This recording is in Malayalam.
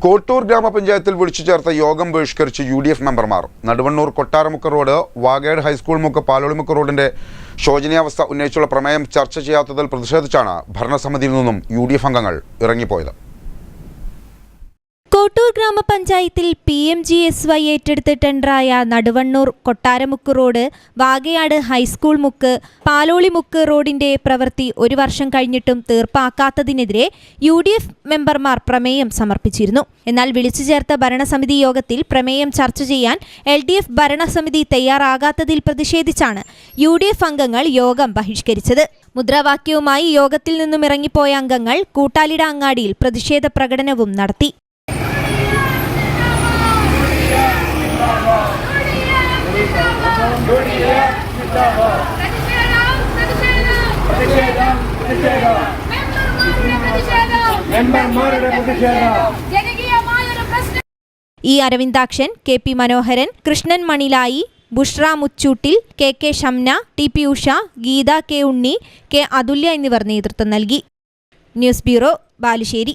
കോട്ടൂർ ഗ്രാമപഞ്ചായത്തിൽ വിളിച്ചു ചേർത്ത യോഗം ബഹിഷ്കരിച്ച് UDF മെമ്പർമാർ. നടുവണ്ണൂർ കൊട്ടാരമുക്ക് റോഡ്, വാഗേട് ഹൈസ്കൂൾ മുക്ക്, പാലോളിമുക്ക് റോഡിന്റെ ശോചനീയാവസ്ഥ ഉന്നയിച്ചുള്ള പ്രമേയം ചർച്ച ചെയ്യാത്തതിൽ പ്രതിഷേധിച്ചാണ് ഭരണസമിതിയിൽ നിന്നും UDF അംഗങ്ങൾ ഇറങ്ങിപ്പോയത്. കോട്ടൂർ ഗ്രാമപഞ്ചായത്തിൽ PMGSY ഏറ്റെടുത്ത് ടെൻഡറായ നടുവണ്ണൂർ കൊട്ടാരമുക്ക് റോഡ്, വാഗയാട് ഹൈസ്കൂൾ മുക്ക്, പാലോളിമുക്ക് റോഡിന്റെ പ്രവൃത്തി 1 വർഷം കഴിഞ്ഞിട്ടും തീർപ്പാക്കാത്തതിനെതിരെ UDF മെമ്പർമാർ പ്രമേയം സമർപ്പിച്ചിരുന്നു. എന്നാൽ വിളിച്ചു ചേർത്ത ഭരണസമിതി യോഗത്തിൽ പ്രമേയം ചർച്ച ചെയ്യാൻ LDF ഭരണസമിതി തയ്യാറാകാത്തതിൽ പ്രതിഷേധിച്ചാണ് UDF അംഗങ്ങൾ യോഗം ബഹിഷ്കരിച്ചത്. മുദ്രാവാക്യവുമായി യോഗത്തിൽ നിന്നും ഇറങ്ങിപ്പോയ അംഗങ്ങൾ കൂട്ടാലിട അങ്ങാടിയിൽ പ്രതിഷേധ പ്രകടനവും നടത്തി. E. അരവിന്ദാക്ഷൻ, KP മനോഹരൻ, Krishnan മണിലായി, Bushra മുച്ചൂട്ടിൽ, KK Shamna, TP Usha, Geetha K ഉണ്ണി, K അതുല്യ എന്നിവർ നേതൃത്വം നൽകി. News bureau, Balussery.